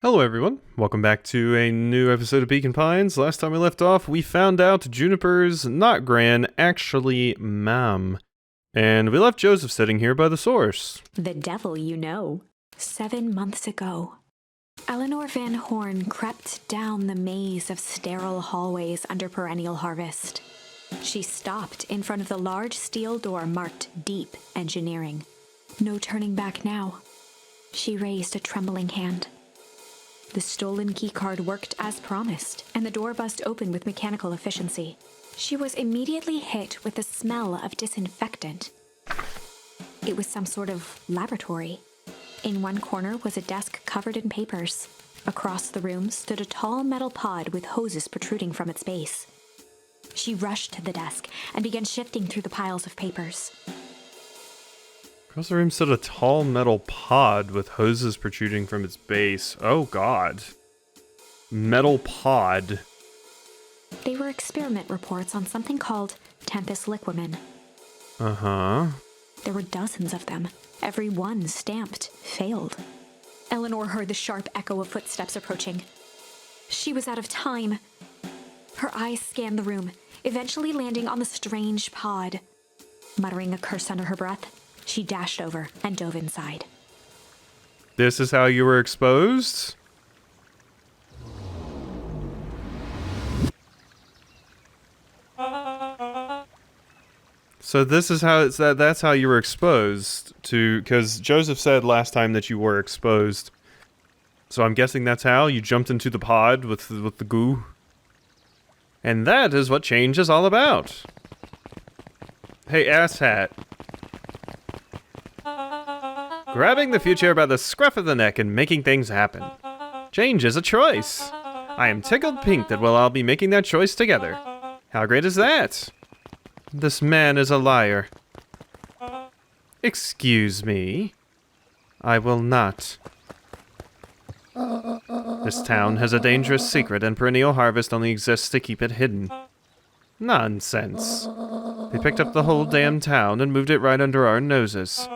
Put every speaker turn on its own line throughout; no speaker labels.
Hello everyone, welcome back to a new episode of Beacon Pines. Last time we left off, we found out Juniper's not Gran, actually Mam. And we left Joseph sitting here by the source.
The devil you know. 7 months ago, Eleanor Van Horn crept down the maze of sterile hallways under perennial harvest. She stopped in front of the large steel door marked Deep Engineering. No turning back now. She raised a trembling hand. The stolen keycard worked as promised, and the door buzzed open with mechanical efficiency. She was immediately hit with the smell of disinfectant. It was some sort of laboratory. In one corner was a desk covered in papers. Across the room stood a tall metal pod with hoses protruding from its base. She rushed to the desk and began shifting through the piles of papers.
Across the room stood a tall metal pod with hoses protruding from its base. Oh god. Metal pod.
They were experiment reports on something called Tempus Liquamen.
Uh-huh.
There were dozens of them. Every one stamped failed. Eleanor heard the sharp echo of footsteps approaching. She was out of time. Her eyes scanned the room, eventually landing on the strange pod. Muttering a curse under her breath, she dashed over and dove inside.
This is how you were exposed? So this is how that's how you were exposed to, because Joseph said last time that you were exposed. So I'm guessing that's how you jumped into the pod with the goo. And that is what change is all about. Hey, asshat. Grabbing the future by the scruff of the neck and making things happen. Change is a choice. I am tickled pink that we'll all be making that choice together. How great is that? This man is a liar. Excuse me. I will not. This town has a dangerous secret and perennial harvest only exists to keep it hidden. Nonsense. They picked up the whole damn town and moved it right under our noses.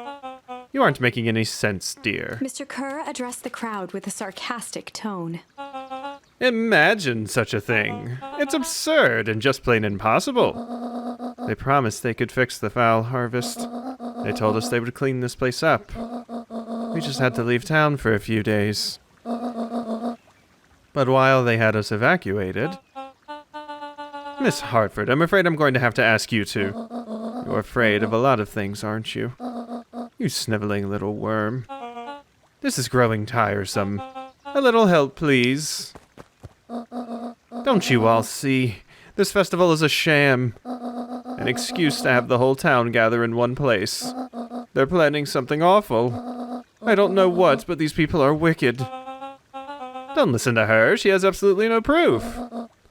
You aren't making any sense, dear.
Mr. Kerr addressed the crowd with a sarcastic tone.
Imagine such a thing. It's absurd and just plain impossible. They promised they could fix the foul harvest. They told us they would clean this place up. We just had to leave town for a few days. But while they had us evacuated... Miss Hartford, I'm afraid I'm going to have to ask you to. You're afraid of a lot of things, aren't you? You sniveling little worm. This is growing tiresome. A little help, please. Don't you all see? This festival is a sham. An excuse to have the whole town gather in one place. They're planning something awful. I don't know what, but these people are wicked. Don't listen to her. She has absolutely no proof.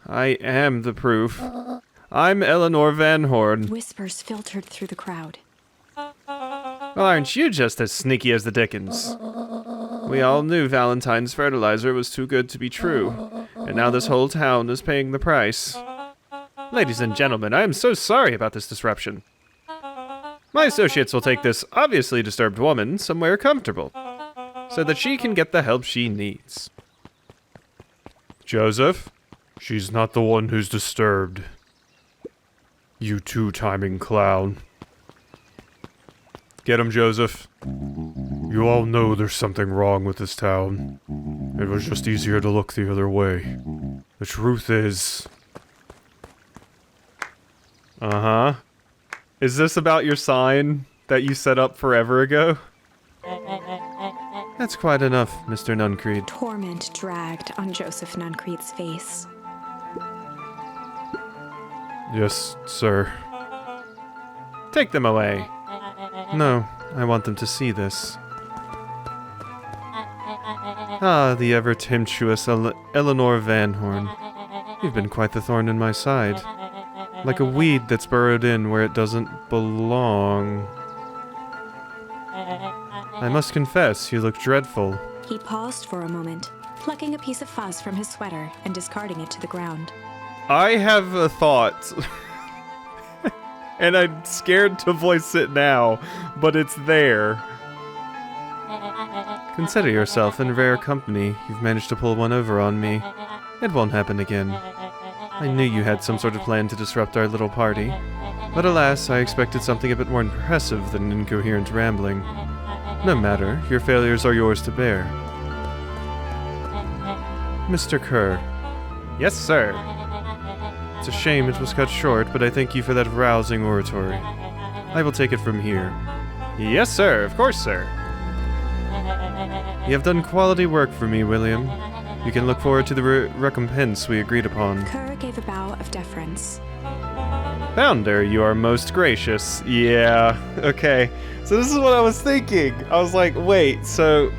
I am the proof. I'm Eleanor Van Horn.
Whispers filtered through the crowd.
Well, aren't you just as sneaky as the Dickens? We all knew Valentine's fertilizer was too good to be true, and now this whole town is paying the price. Ladies and gentlemen, I am so sorry about this disruption. My associates will take this obviously disturbed woman somewhere comfortable, so that she can get the help she needs. Joseph, she's not the one who's disturbed. You two-timing clown. Get him, Joseph. You all know there's something wrong with this town. It was just easier to look the other way. The truth is... Uh-huh. Is this about your sign that you set up forever ago? That's quite enough, Mr. Nuncreed.
Torment dragged on Joseph Nuncreed's face.
Yes, sir. Take them away. No, I want them to see this. Ah, the ever-tempestuous Eleanor Van Horn. You've been quite the thorn in my side. Like a weed that's burrowed in where it doesn't belong. I must confess, you look dreadful.
He paused for a moment, plucking a piece of fuzz from his sweater and discarding it to the ground.
I have a thought. And I'm scared to voice it now, but it's there. Consider yourself in rare company. You've managed to pull one over on me. It won't happen again. I knew you had some sort of plan to disrupt our little party. But alas, I expected something a bit more impressive than incoherent rambling. No matter, your failures are yours to bear. Mr. Kerr. Yes, sir. It's a shame it was cut short, but I thank you for that rousing oratory. I will take it from here. Yes, sir. Of course, sir. You have done quality work for me, William. You can look forward to the recompense we agreed upon.
Kerr gave a bow of deference.
Founder, you are most gracious. Yeah, okay. So this is what I was thinking. I was like, wait, so...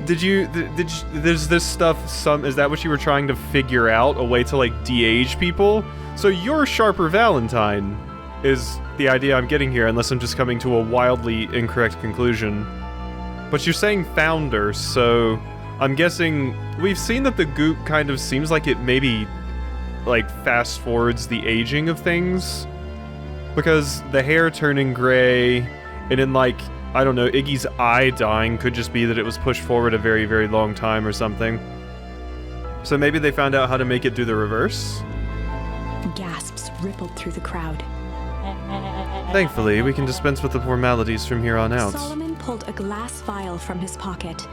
there's this stuff, is that what you were trying to figure out? A way to, like, de-age people? So you're Sharper Valentine, is the idea I'm getting here, unless I'm just coming to a wildly incorrect conclusion. But you're saying founder, so I'm guessing we've seen that the goop kind of seems like it maybe, like, fast forwards the aging of things. Because the hair turning gray, and then, like, I don't know, Iggy's eye dying could just be that it was pushed forward a very, very long time or something. So maybe they found out how to make it do the reverse?
Gasps rippled through the crowd.
Thankfully, we can dispense with the formalities from here on out.
Solomon pulled a glass vial from his pocket.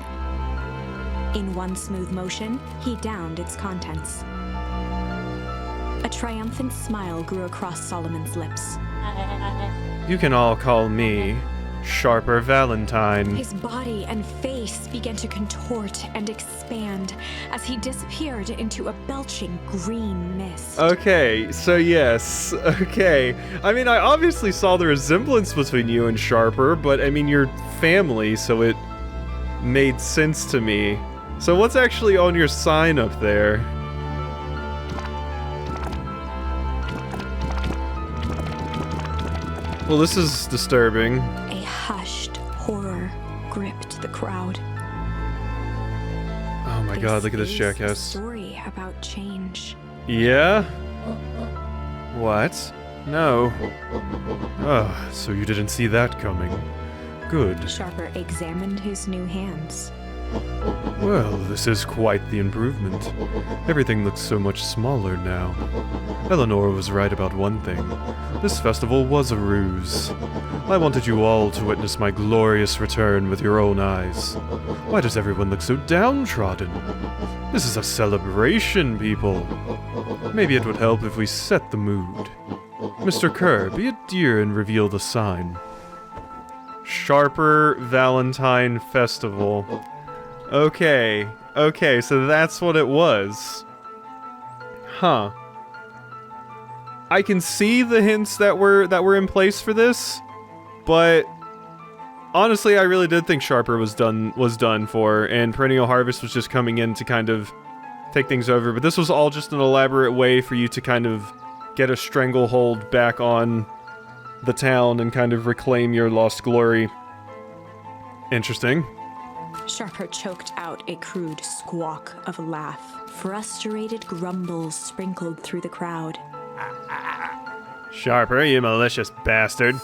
In one smooth motion, he downed its contents. A triumphant smile grew across Solomon's lips.
You can all call me Sharper Valentine.
His body and face began to contort and expand as he disappeared into a belching green mist.
Okay, so yes, okay. I mean, I obviously saw the resemblance between you and Sharper, but I mean, you're family, so it made sense to me. So what's actually on your sign up there? Well, this is disturbing.
A hushed horror gripped the crowd.
Oh my god, look at this
is
jackass.
a story about change.
Yeah? What? No. Oh, so you didn't see that coming. Good.
Sharper examined his new hands.
Well, this is quite the improvement. Everything looks so much smaller now. Eleanor was right about one thing. This festival was a ruse. I wanted you all to witness my glorious return with your own eyes. Why does everyone look so downtrodden? This is a celebration, people. Maybe it would help if we set the mood. Mr. Kerr, be a dear and reveal the sign. Sharper Valentine Festival. Okay, so that's what it was. Huh. I can see the hints that were in place for this, but honestly, I really did think Sharper was done for, and Perennial Harvest was just coming in to kind of take things over. But this was all just an elaborate way for you to kind of get a stranglehold back on the town and kind of reclaim your lost glory. Interesting.
Sharper choked out a crude squawk of a laugh. Frustrated grumbles sprinkled through the crowd.
Sharper, you malicious bastard.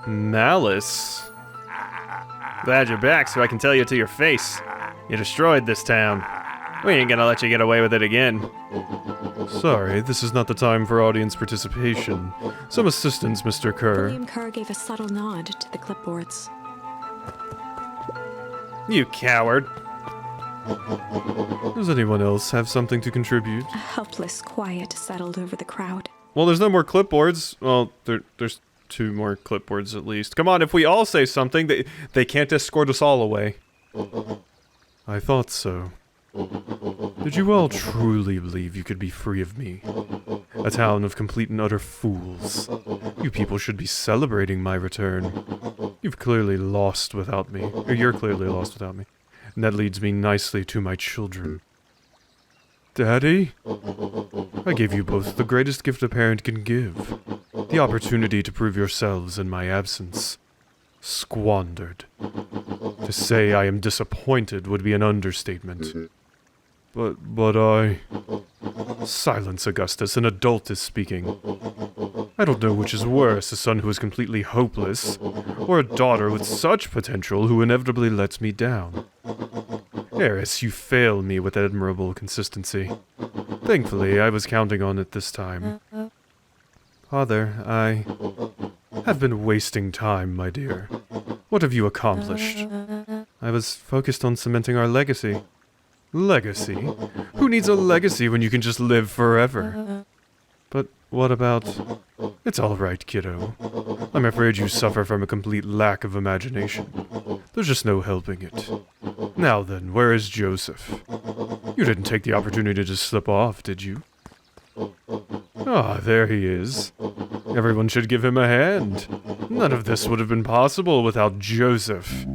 Malice? Glad you're back so I can tell you to your face. You destroyed this town. We ain't gonna let you get away with it again. Sorry, this is not the time for audience participation. Some assistance, Mr. Kerr.
William Kerr gave a subtle nod to the clipboards.
You coward. Does anyone else have something to contribute?
A helpless quiet settled over the crowd.
Well, there's no more clipboards. Well, there's 2 more clipboards at least. Come on, if we all say something, they can't escort us all away. I thought so. Did you all truly believe you could be free of me? A town of complete and utter fools. You people should be celebrating my return. You've clearly lost without me. Or you're clearly lost without me. And that leads me nicely to my children. Daddy? I gave you both the greatest gift a parent can give. The opportunity to prove yourselves in my absence. Squandered. To say I am disappointed would be an understatement. But Silence, Augustus, an adult is speaking. I don't know which is worse, a son who is completely hopeless, or a daughter with such potential who inevitably lets me down. Eris, you fail me with admirable consistency. Thankfully, I was counting on it this time. Father, I have been wasting time, my dear. What have you accomplished? I was focused on cementing our legacy. Legacy? Who needs a legacy when you can just live forever? But what about... It's all right, kiddo. I'm afraid you suffer from a complete lack of imagination. There's just no helping it. Now then, where is Joseph? You didn't take the opportunity to slip off, did you? Ah, there he is. Everyone should give him a hand. None of this would have been possible without Joseph.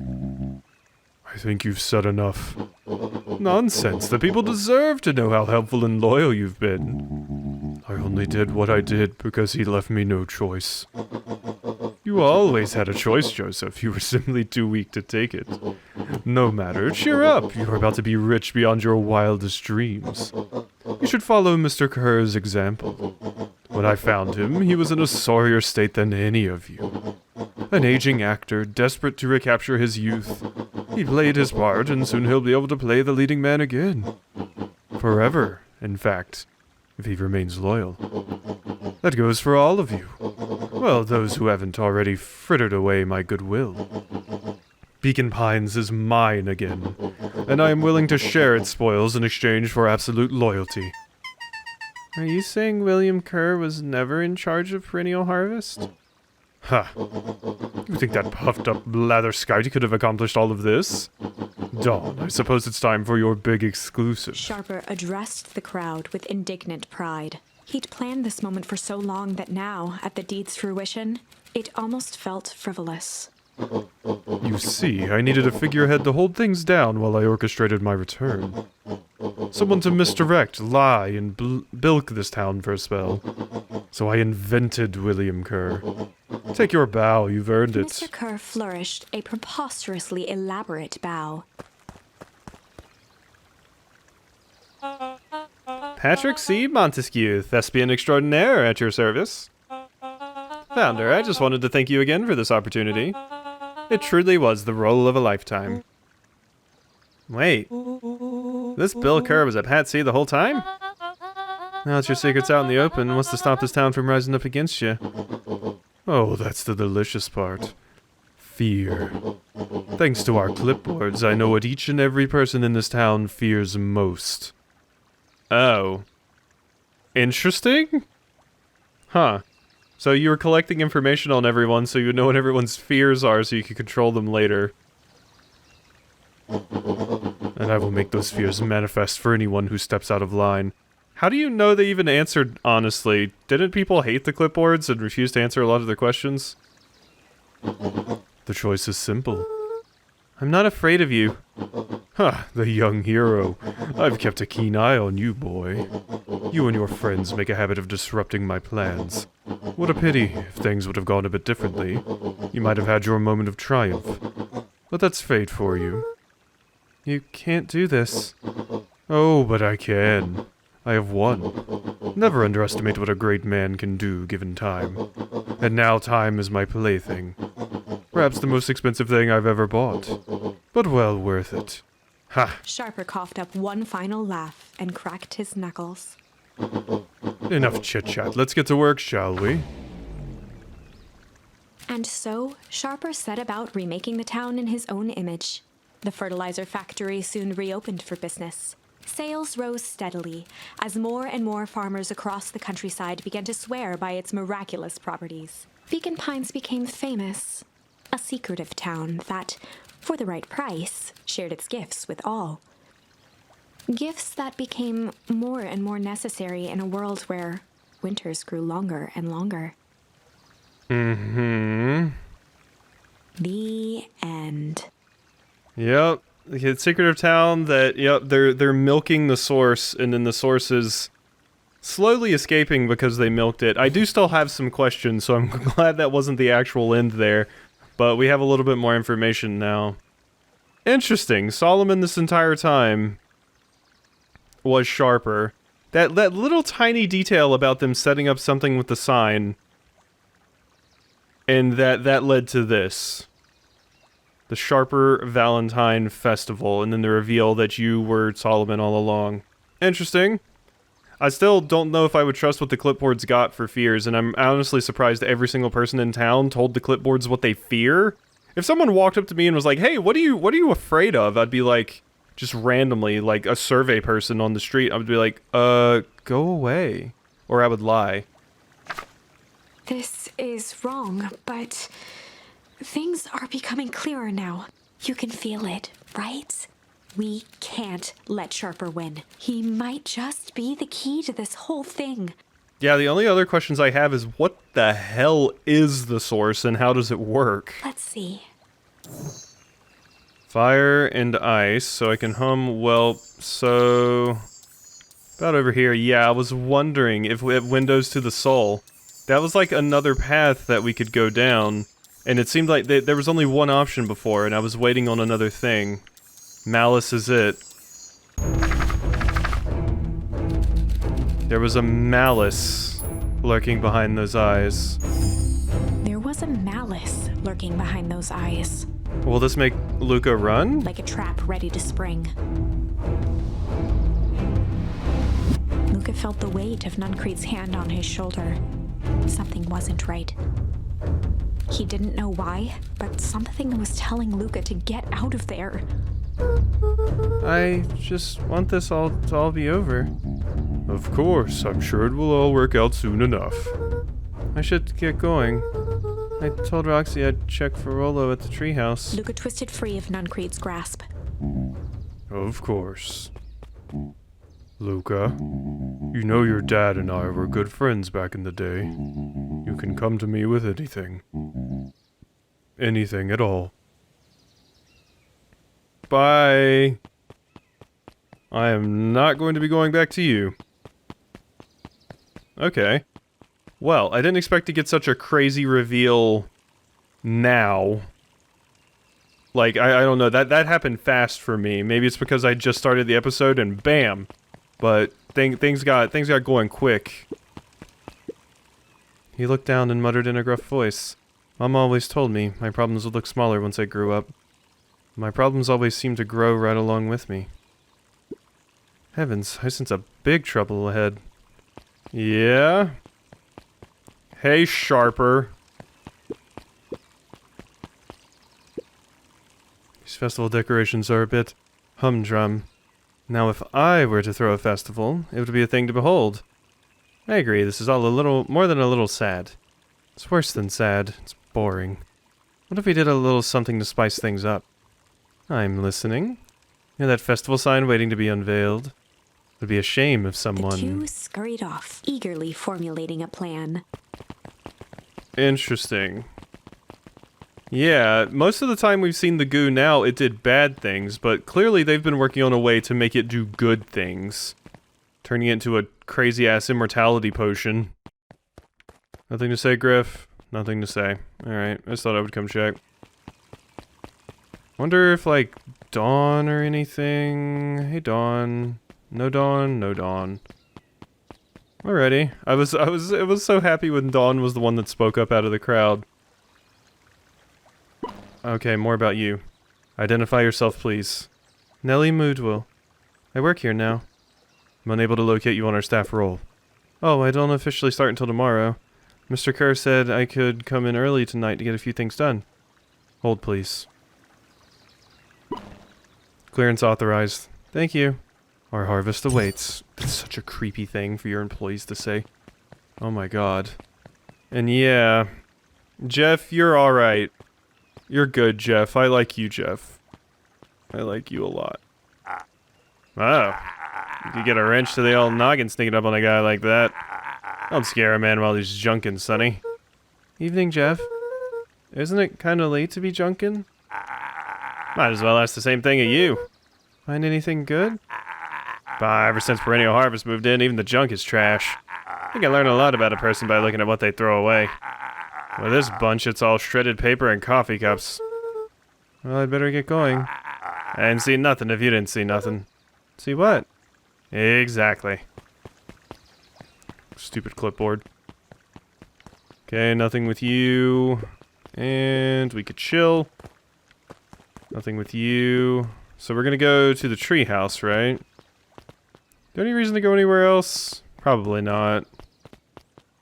I think you've said enough. Nonsense, the people deserve to know how helpful and loyal you've been. I only did what I did because he left me no choice. You always had a choice, Joseph. You were simply too weak to take it. No matter, cheer up. You're about to be rich beyond your wildest dreams. You should follow Mr. Kerr's example. When I found him, he was in a sorrier state than any of you. An aging actor, desperate to recapture his youth. He played his part, and soon he'll be able to play the leading man again. Forever, in fact, if he remains loyal. That goes for all of you. Well, those who haven't already frittered away my goodwill. Beacon Pines is mine again, and I am willing to share its spoils in exchange for absolute loyalty. Are you saying William Kerr was never in charge of Perennial Harvest? Ha! You think that puffed-up blatherskite could have accomplished all of this? Dawn, I suppose it's time for your big exclusive.
Sharper addressed the crowd with indignant pride. He'd planned this moment for so long that now, at the deed's fruition, it almost felt frivolous.
You see, I needed a figurehead to hold things down while I orchestrated my return. Someone to misdirect, lie, and bilk this town for a spell. So I invented William Kerr. Take your bow, you've earned it.
Mr. Kerr flourished a preposterously elaborate bow.
Patrick C. Montesquieu, thespian extraordinaire, at your service. Founder, I just wanted to thank you again for this opportunity. It truly was the role of a lifetime. Wait, this Bill Kerr was a patsy the whole time? Now that your secret's out in the open, what's to stop this town from rising up against you? Oh, that's the delicious part. Fear. Thanks to our clipboards, I know what each and every person in this town fears most. Oh. Interesting? Huh. So you were collecting information on everyone so you know what everyone's fears are so you can control them later. And I will make those fears manifest for anyone who steps out of line. How do you know they even answered honestly? Didn't people hate the clipboards and refuse to answer a lot of their questions? The choice is simple. I'm not afraid of you. Ha, the young hero. I've kept a keen eye on you, boy. You and your friends make a habit of disrupting my plans. What a pity. If things would have gone a bit differently, you might have had your moment of triumph. But that's fate for you. You can't do this. Oh, but I can. I have won. Never underestimate what a great man can do given time. And now time is my plaything. Perhaps the most expensive thing I've ever bought. But well worth it. Ha!
Sharper coughed up one final laugh and cracked his knuckles.
Enough chit-chat. Let's get to work, shall we?
And so, Sharper set about remaking the town in his own image. The fertilizer factory soon reopened for business. Sales rose steadily as more and more farmers across the countryside began to swear by its miraculous properties. Beacon Pines became famous, a secretive town that, for the right price, shared its gifts with all. Gifts that became more and more necessary in a world where winters grew longer and longer.
Mm-hmm.
The end.
Yep. The secretive town that, yep, they're milking the source, and then the source is slowly escaping because they milked it. I do still have some questions, so I'm glad that wasn't the actual end there. But we have a little bit more information now. Interesting. Solomon this entire time. was sharper. That little tiny detail about them setting up something with the sign, and that led to this. The Sharper Valentine Festival, and then the reveal that you were Solomon all along. Interesting. I still don't know if I would trust what the clipboards got for fears, and I'm honestly surprised every single person in town told the clipboards what they fear. If someone walked up to me and was like, hey, what are you afraid of? I'd be like, just randomly, like a survey person on the street, I would be like, go away. Or I would lie.
This is wrong, but things are becoming clearer now. You can feel it, right? We can't let Sharper win. He might just be the key to this whole thing.
Yeah, the only other questions I have is what the hell is the source and how does it work?
Let's see.
Fire and ice, so I can hum, well, so... About over here, yeah, I was wondering if we have windows to the soul. That was like another path that we could go down, and it seemed like there was only one option before, and I was waiting on another thing. Malice is it. There was a malice lurking behind those eyes.
There was a malice lurking behind those eyes.
Will this make Luka run?
Like a trap ready to spring. Luka felt the weight of Nuncrete's hand on his shoulder. Something wasn't right. He didn't know why, but something was telling Luka to get out of there.
I just want this all to all be over. Of course, I'm sure it will all work out soon enough. I should get going. I told Roxy I'd check for Rolo at the treehouse.
Luka twisted free of Nuncrete's grasp.
Of course. Luka, you know your dad and I were good friends back in the day. You can come to me with anything. Anything at all. Bye. I am not going to be going back to you. Okay. Well, I didn't expect to get such a crazy reveal now. Like, I don't know, that happened fast for me. Maybe it's because I just started the episode and bam! But things got going quick. He looked down and muttered in a gruff voice. Mom always told me my problems would look smaller once I grew up. My problems always seem to grow right along with me. Heavens, I sense a big trouble ahead. Yeah? Hey, Sharper. These festival decorations are a bit humdrum. Now, if I were to throw a festival, it would be a thing to behold. I agree, this is all a little more than a little sad. It's worse than sad, it's boring. What if we did a little something to spice things up? I'm listening. You know that festival sign waiting to be unveiled? It would be a shame if someone...
The two scurried off, eagerly formulating a plan.
Interesting. Yeah, most of the time we've seen the goo now, it did bad things, but clearly they've been working on a way to make it do good things. Turning it into a crazy-ass immortality potion. Nothing to say, Griff? Nothing to say. Alright, I just thought I would come check. Wonder if, like, Dawn or anything... Hey, Dawn. No Dawn, no Dawn. Alrighty. I was so happy when Dawn was the one that spoke up out of the crowd. Okay, more about you. Identify yourself, please. Nellie Moodwell. I work here now. I'm unable to locate you on our staff roll. Oh, I don't officially start until tomorrow. Mr. Kerr said I could come in early tonight to get a few things done. Hold, please. Clearance authorized. Thank you. Our harvest awaits. That's such a creepy thing for your employees to say. Oh my god. And yeah... Jeff, you're alright. You're good, Jeff. I like you, Jeff. I like you a lot. Oh. You could get a wrench to the old noggin sneaking up on a guy like that. Don't scare a man while he's junkin', Sonny. Evening, Jeff. Isn't it kinda late to be junkin'? Might as well ask the same thing of you. Find anything good? Bah, ever since Perennial Harvest moved in, even the junk is trash. I think I learn a lot about a person by looking at what they throw away. With this bunch, it's all shredded paper and coffee cups. Well, I'd better get going. I didn't see nothing if you didn't see nothing. See what? Exactly. Stupid clipboard. Okay, nothing with you. And we could chill. Nothing with you. So we're gonna go to the treehouse, right? Any reason to go anywhere else? Probably not.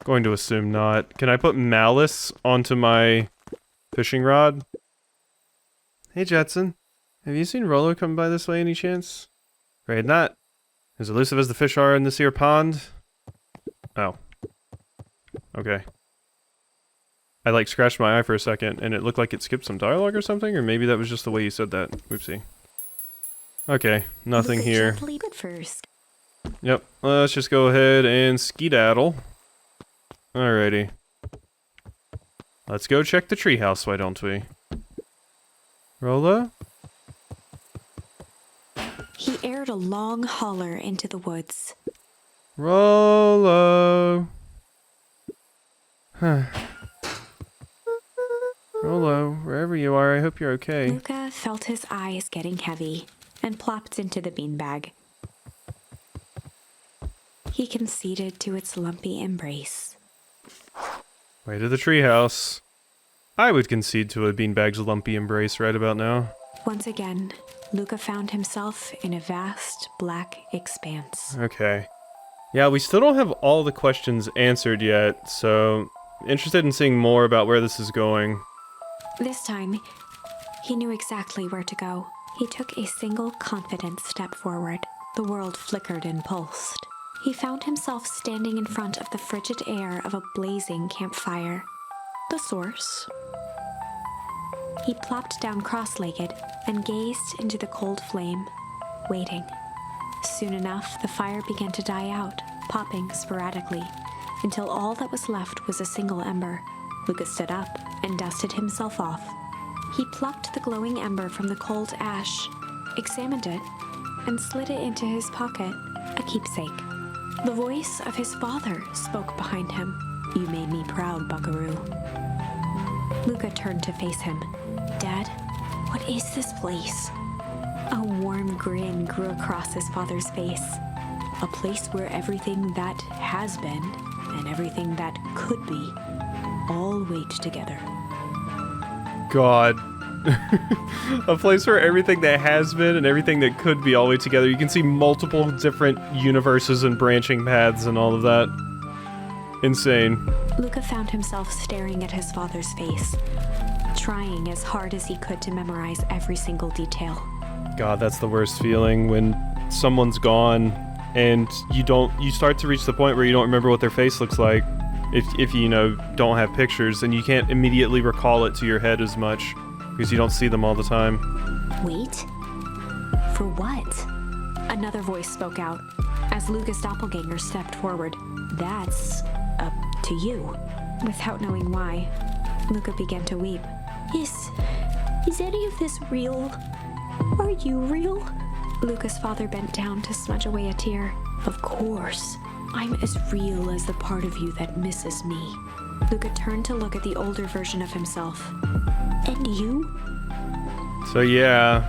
Going to assume not. Can I put Malice onto my fishing rod? Hey, Jetson. Have you seen Rolo come by this way any chance? Afraid not. As elusive as the fish are in this here pond? Oh. Okay. I like scratched my eye for a second and it looked like it skipped some dialogue or something, or maybe that was just the way you said that. Whoopsie. Okay, nothing here.
Good first.
Yep, let's just go ahead and skedaddle. Alrighty. Let's go check the treehouse, why don't we? Rolo?
He aired a long holler into the woods.
Rolo! Huh. Rolo, wherever you are, I hope you're okay.
Luka felt his eyes getting heavy and plopped into the beanbag. He conceded to its lumpy embrace.
Way to the treehouse. I would concede to a beanbag's lumpy embrace right about now.
Once again, Luka found himself in a vast black expanse.
Okay. Yeah, we still don't have all the questions answered yet, so interested in seeing more about where this is going.
This time, he knew exactly where to go. He took a single confident step forward. The world flickered and pulsed. He found himself standing in front of the frigid air of a blazing campfire. The source. He plopped down cross-legged and gazed into the cold flame, waiting. Soon enough, the fire began to die out, popping sporadically, until all that was left was a single ember. Luka stood up and dusted himself off. He plucked the glowing ember from the cold ash, examined it, and slid it into his pocket, a keepsake. The voice of his father spoke behind him. "You made me proud, Buckaroo." Luka turned to face him. "Dad, what is this place?" A warm grin grew across his father's face. "A place where everything that has been and everything that could be all wait together."
God. A place where everything that has been and everything that could be all the way together. You can see multiple different universes and branching paths and all of that. Insane.
Luka found himself staring at his father's face, trying as hard as he could to memorize every single detail.
God, that's the worst feeling when someone's gone and you start to reach the point where you don't remember what their face looks like. If you don't have pictures, and you can't immediately recall it to your head as much because you don't see them all the time.
Wait? For what? Another voice spoke out as Luka's doppelganger stepped forward. "That's up to you." Without knowing why, Luka began to weep. Is any of this real? Are you real? Luka's father bent down to smudge away a tear. "Of course. I'm as real as the part of you that misses me." Luka turned to look at the older version of himself. "And you?"
So yeah.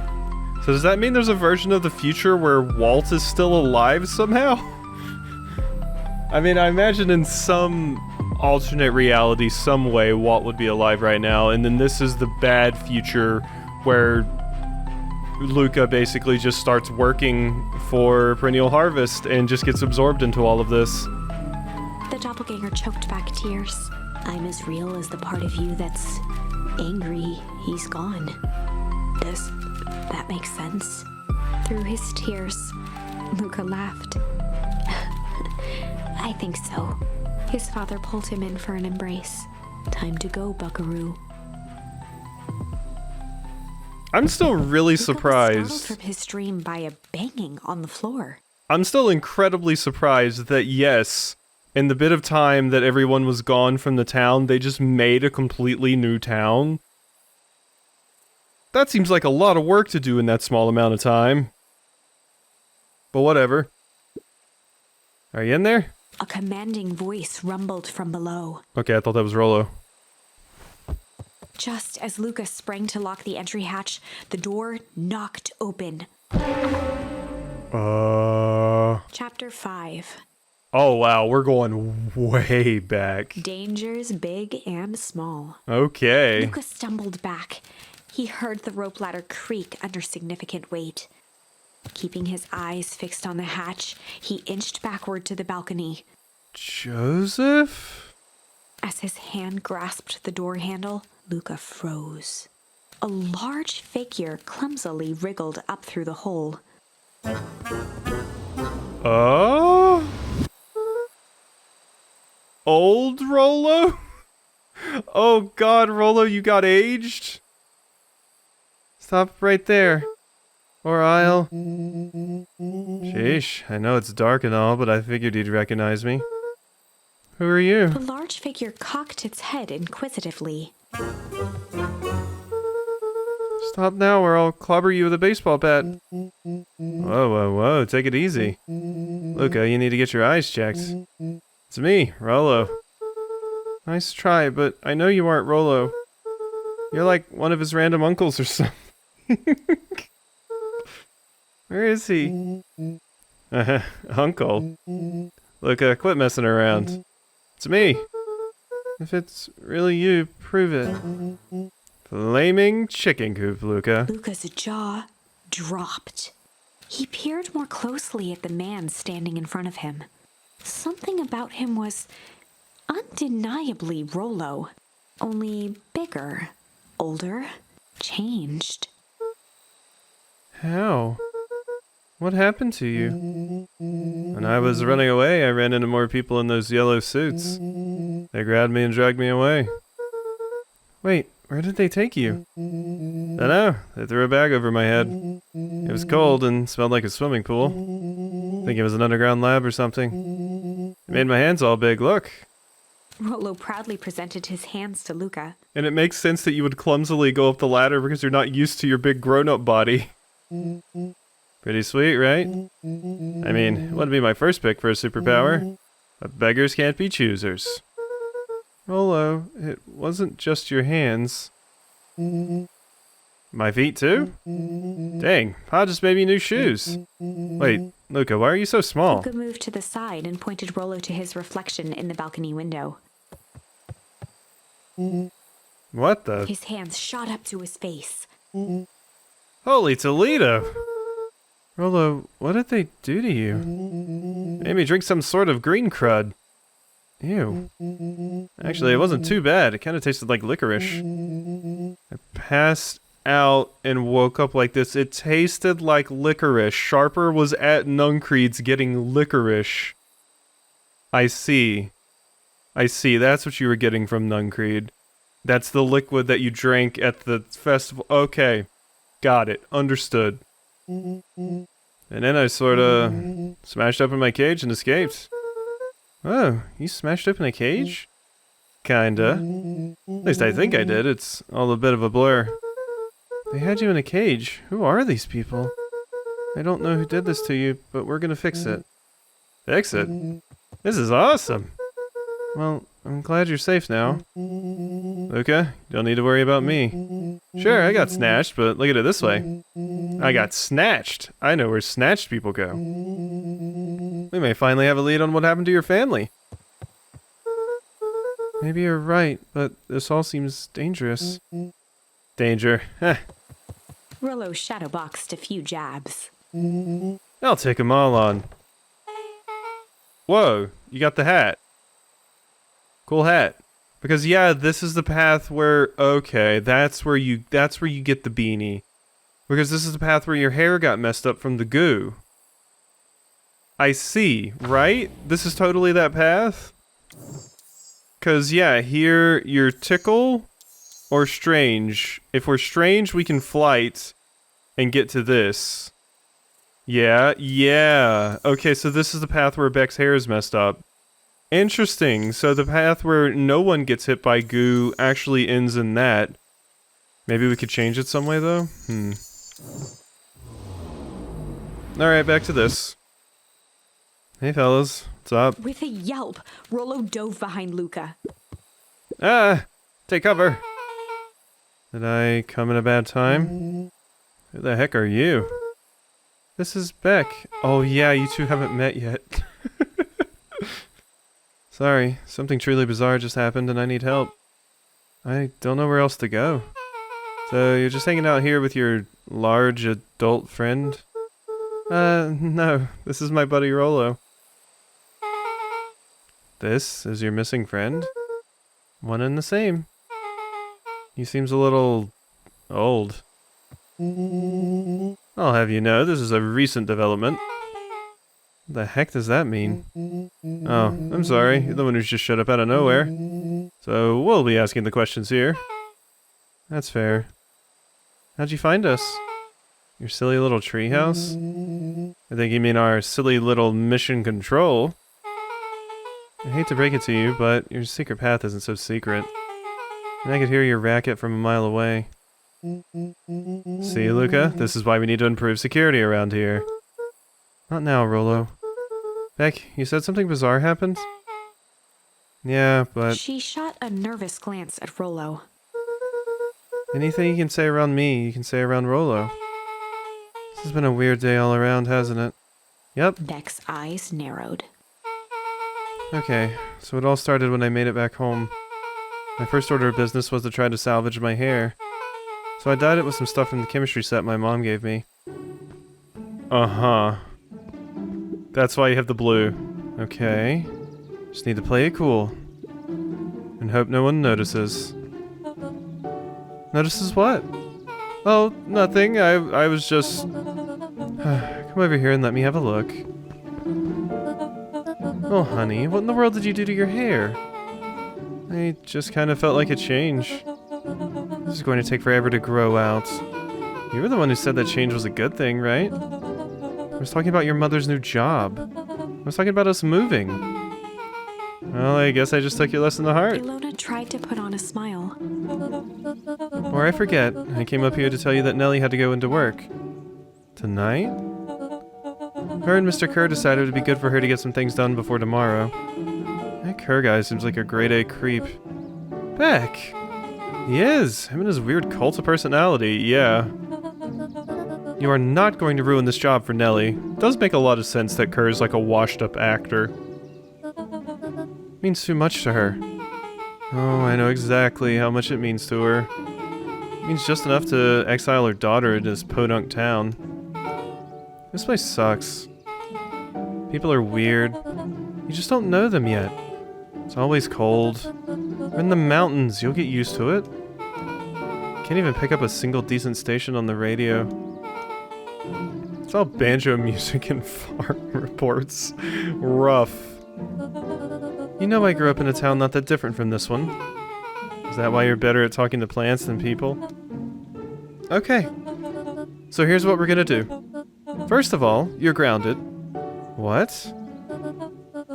So does that mean there's a version of the future where Walt is still alive somehow? I mean, I imagine in some alternate reality, some way, Walt would be alive right now, and then this is the bad future where Luka basically just starts working for Perennial Harvest and just gets absorbed into all of this.
The doppelganger choked back tears. "I'm as real as the part of you that's angry he's gone." Does that make sense? Through his tears, Luka laughed. "I think so." His father pulled him in for an embrace. "Time to go, Buckaroo."
I'm still really
Luka was
surprised.
startled from his dream by a banging on the floor.
I'm still incredibly surprised that, yes, in the bit of time that everyone was gone from the town, they just made a completely new town. That seems like a lot of work to do in that small amount of time. But whatever. Are you in there?
A commanding voice rumbled from below.
Okay, I thought that was Rolo.
Just as Luka sprang to lock the entry hatch, the door knocked open. Chapter 5.
Oh, wow, we're going way back.
Dangers big and small.
Okay.
Luka stumbled back. He heard the rope ladder creak under significant weight. Keeping his eyes fixed on the hatch, he inched backward to the balcony.
Joseph?
As his hand grasped the door handle, Luka froze. A large figure clumsily wriggled up through the hole.
Oh? Old Rolo? Oh god, Rolo, you got aged? Stop right there. Or I'll... Sheesh, I know it's dark and all, but I figured you'd recognize me. Who are you?
The large figure cocked its head inquisitively.
Stop now or I'll clobber you with a baseball bat. Whoa, whoa, whoa, take it easy. Luka, you need to get your eyes checked. It's me, Rolo. Nice try, but I know you aren't Rolo. You're like one of his random uncles or something. Where is he? Uncle. Luka, quit messing around. It's me. If it's really you, prove it. Flaming chicken coop, Luka.
Luka's jaw dropped. He peered more closely at the man standing in front of him. Something about him was undeniably Rolo, only bigger, older, changed.
How? What happened to you? When I was running away, I ran into more people in those yellow suits. They grabbed me and dragged me away. Wait, where did they take you? Dunno. They threw a bag over my head. It was cold and smelled like a swimming pool. Think it was an underground lab or something. It made my hands all big, look.
Rolo proudly presented his hands to Luka.
And it makes sense that you would clumsily go up the ladder because you're not used to your big grown-up body. Pretty sweet, right? I mean, it wouldn't be my first pick for a superpower. But beggars can't be choosers. Rolo, it wasn't just your hands. My feet too? Dang, Pa just made me new shoes. Wait, Luka, why are you so small?
Luka moved to the side and pointed Rolo to his reflection in the balcony window.
What the?
His hands shot up to his face.
Holy Toledo! Rolo, what did they do to you? Made me drink some sort of green crud. Ew. Actually, it wasn't too bad. It kind of tasted like licorice. I passed out and woke up like this. It tasted like licorice. Sharper was at Nuncreed's getting licorice. I see. I see. That's what you were getting from Nuncreed. That's the liquid that you drank at the festival. Okay. Got it. Understood. And then I sorta smashed up in my cage and escaped. Oh, you smashed up in a cage? Kinda. At least I think I did. It's all a bit of a blur. They had you in a cage. Who are these people? I don't know who did this to you, but we're gonna fix it. Fix it? This is awesome! Well, I'm glad you're safe now. Luka, you don't need to worry about me. Sure, I got snatched, but look at it this way. I got snatched. I know where snatched people go. We may finally have a lead on what happened to your family. Maybe you're right, but this all seems dangerous. Danger. Heh.
Rolo shadowboxed a few jabs.
I'll take them all on. Whoa, you got the hat. Cool hat. Because yeah, this is the path where, okay, that's where you get the beanie. Because this is the path where your hair got messed up from the goo. I see, right? This is totally that path? Cause yeah, here you're tickle or strange. If we're strange, we can flight and get to this. Yeah, yeah. Okay, so this is the path where Beck's hair is messed up. Interesting. So the path where no one gets hit by goo actually ends in that. Maybe we could change it some way, though? Alright, back to this. Hey, fellas. What's up?
With a yelp, Rolo dove behind Luka.
Ah! Take cover! Did I come in a bad time? Who the heck are you? This is Beck. Oh yeah, you two haven't met yet. Sorry, something truly bizarre just happened and I need help. I don't know where else to go. So you're just hanging out here with your large adult friend? No, this is my buddy Rolo. This is your missing friend? One and the same. He seems a little old. I'll have you know, this is a recent development. What the heck does that mean? Oh, I'm sorry, you're the one who's just showed up out of nowhere. So we'll be asking the questions here. That's fair. How'd you find us? Your silly little treehouse? I think you mean our silly little mission control. I hate to break it to you, but your secret path isn't so secret. And I could hear your racket from a mile away. See, Luka? This is why we need to improve security around here. Not now, Rolo. Beck, you said something bizarre happened? Yeah, but...
She shot a nervous glance at Rolo.
anything you can say around me, you can say around Rolo. This has been a weird day all around, hasn't it? Yep.
Beck's eyes narrowed.
Okay, so it all started when I made it back home. My first order of business was to try to salvage my hair. So I dyed it with some stuff from the chemistry set my mom gave me. Uh-huh. That's why you have the blue. Okay. Just need to play it cool. And hope no one notices. Notices what? Oh, nothing. I was just... Come over here and let me have a look. Oh, honey, what in the world did you do to your hair? I just kind of felt like a change. This is going to take forever to grow out. You were the one who said that change was a good thing, right? I was talking about your mother's new job. I was talking about us moving. Well, I guess I just took your lesson to heart.
Ilona tried to put on a smile.
Or I forget, I came up here to tell you that Nellie had to go into work. Tonight? Her and Mr. Kerr decided it would be good for her to get some things done before tomorrow. That Kerr guy seems like a grade A creep. Beck! He is! Him and his weird cult of personality, yeah. You are not going to ruin this job for Nellie. It does make a lot of sense that Kerr's like a washed-up actor. It means too much to her. Oh, I know exactly how much it means to her. It means just enough to exile her daughter in this podunk town. This place sucks. People are weird. You just don't know them yet. It's always cold. We're in the mountains, you'll get used to it. Can't even pick up a single decent station on the radio. It's all banjo music and farm reports. Rough. You know I grew up in a town not that different from this one. Is that why you're better at talking to plants than people? Okay. So here's what we're gonna do. First of all, you're grounded. What?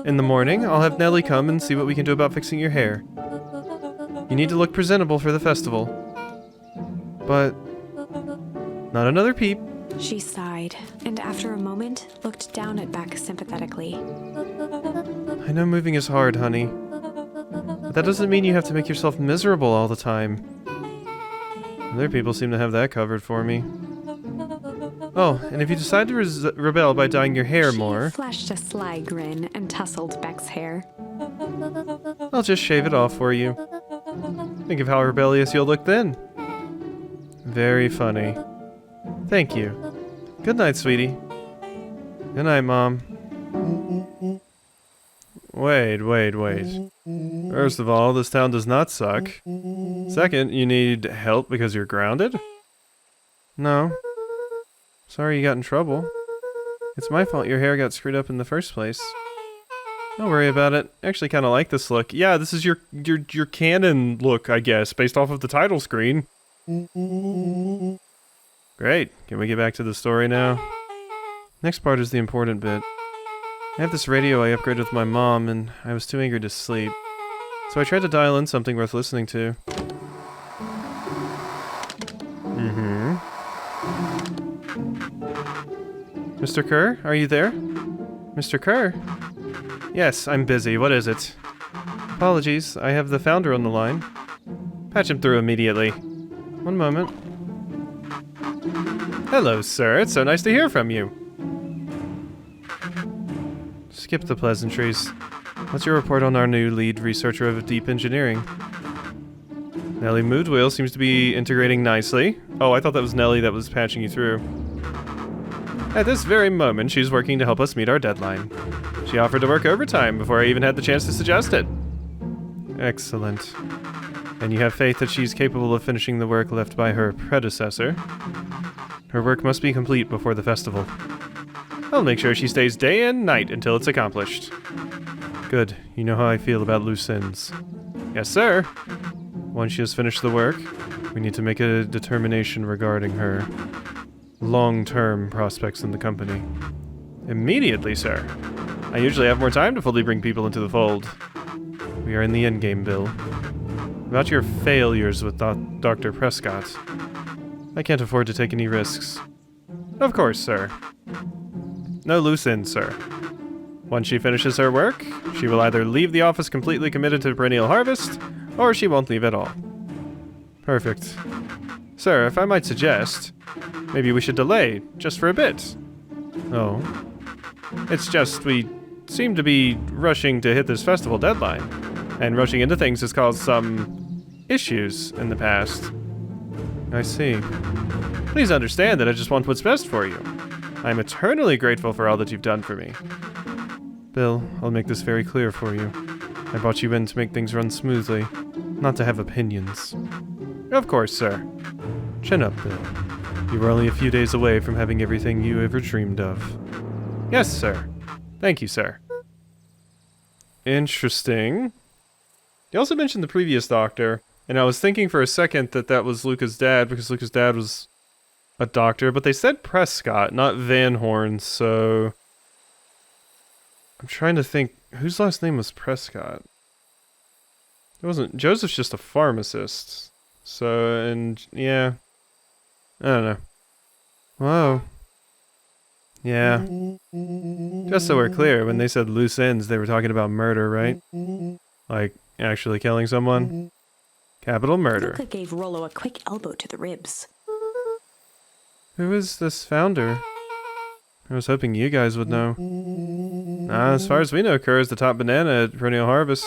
In the morning, I'll have Nellie come and see what we can do about fixing your hair. You need to look presentable for the festival. But... not another peep.
She sighed, and after a moment, looked down at Beck sympathetically.
I know moving is hard, honey. But that doesn't mean you have to make yourself miserable all the time. Other people seem to have that covered for me. Oh, and if you decide to rebel by dyeing your hair more...
She flashed a sly grin and tousled Beck's hair.
I'll just shave it off for you. Think of how rebellious you'll look then. Very funny. Thank you. Good night, sweetie. Good night, Mom. Wait. First of all, this town does not suck. Second, you need help because you're grounded? No. Sorry you got in trouble. It's my fault your hair got screwed up in the first place. Don't worry about it. I actually kind of like this look. Yeah, this is your canon look, I guess, based off of the title screen. Great. Can we get back to the story now? Next part is the important bit. I have this radio I upgraded with my mom, and I was too angry to sleep. So I tried to dial in something worth listening to. Mr. Kerr, are you there? Mr. Kerr? Yes, I'm busy. What is it? Apologies, I have the founder on the line. Patch him through immediately. One moment. Hello, sir. It's so nice to hear from you. skip the pleasantries. What's your report on our new lead researcher of deep engineering? Nellie Moodwheel seems to be integrating nicely. Oh, I thought that was Nellie that was patching you through. At this very moment, she's working to help us meet our deadline. She offered to work overtime before I even had the chance to suggest it. Excellent. And you have faith that she's capable of finishing the work left by her predecessor. Her work must be complete before the festival. I'll make sure she stays day and night until it's accomplished. Good. You know how I feel about loose ends. Yes, sir. Once she has finished the work, we need to make a determination regarding her long-term prospects in the company. Immediately, sir. I usually have more time to fully bring people into the fold. We are in the endgame, Bill. About your failures with Dr. Prescott. I can't afford to take any risks. Of course, sir. No loose ends, sir. Once she finishes her work, she will either leave the office completely committed to perennial harvest, or she won't leave at all. Perfect. Sir, if I might suggest, maybe we should delay, just for a bit. Oh. It's just we seem to be rushing to hit this festival deadline, and rushing into things has caused some issues in the past. I see. Please understand that I just want what's best for you. I'm eternally grateful for all that you've done for me. Bill, I'll make this very clear for you. I brought you in to make things run smoothly, not to have opinions. Of course, sir. Chin up, Bill. You were only a few days away from having everything you ever dreamed of. Yes, sir. Thank you, sir. Interesting. You also mentioned the previous doctor, and I was thinking for a second that that was Luka's dad, because Luka's dad was a doctor, but they said Prescott, not Van Horn, so I'm trying to think, whose last name was Prescott? It wasn't, Joseph's just a pharmacist. So, and, yeah. I don't know. Whoa. Yeah. Just so we're clear, when they said loose ends, they were talking about murder, right? Like, actually killing someone? Capital murder.
Luka gave Rollo a quick elbow to the ribs.
Who is this founder? I was hoping you guys would know. As far as we know, Kerr is the top banana at Perennial Harvest.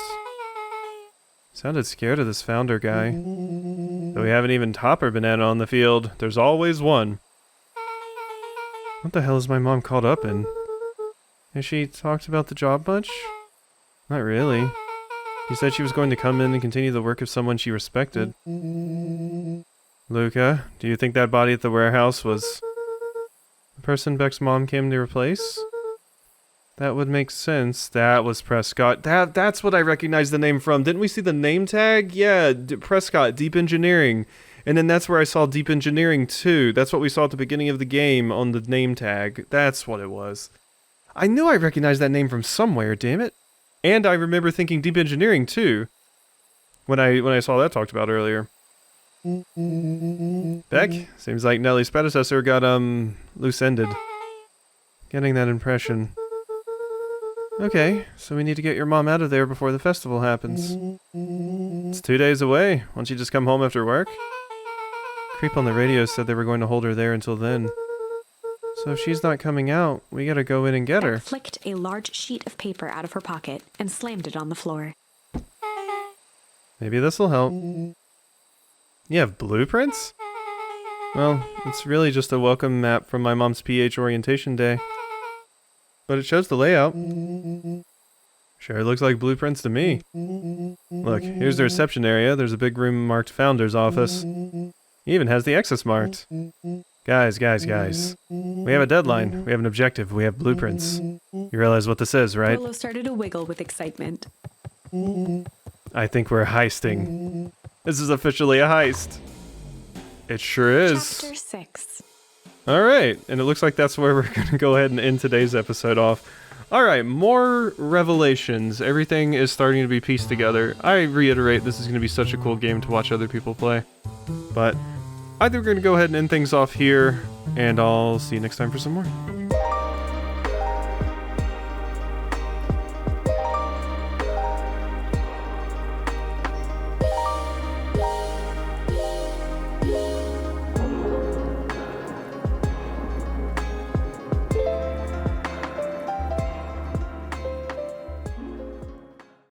Sounded scared of this founder guy. Though we haven't even topper banana on the field, there's always one. What the hell is my mom caught up in? Has she talked about the job much? Not really. She said she was going to come in and continue the work of someone she respected. Luka, do you think that body at the warehouse was the person Beck's mom came to replace? That would make sense. That was Prescott. That's what I recognize the name from. Didn't we see the name tag? Yeah, Prescott, Deep Engineering. And then that's where I saw Deep Engineering too. That's what we saw at the beginning of the game on the name tag. That's what it was. I knew I recognized that name from somewhere, damn it. And I remember thinking Deep Engineering too, when I saw that talked about earlier. Beck, seems like Nellie's predecessor got loose-ended. Getting that impression. Okay, so we need to get your mom out of there before the festival happens. It's 2 days away. Won't you just come home after work? Creep on the radio said they were going to hold her there until then. So if she's not coming out, we gotta go in and get her.
Beck flicked a large sheet of paper out of her pocket and slammed it on the floor.
Maybe this'll help. You have blueprints? Well, it's really just a welcome map from my mom's PH orientation day. But it shows the layout. Sure looks like blueprints to me. Look, here's the reception area. There's a big room marked Founder's Office. It even has the access marked. Guys. We have a deadline. We have an objective. We have blueprints. You realize what this is, right?
Rollo started to wiggle with excitement.
I think we're heisting. This is officially a heist. It sure is.
Chapter 6.
Alright, and it looks like that's where we're going to go ahead and end today's episode off. Alright, more revelations. Everything is starting to be pieced together. I reiterate, this is going to be such a cool game to watch other people play. But I think we're going to go ahead and end things off here, and I'll see you next time for some more.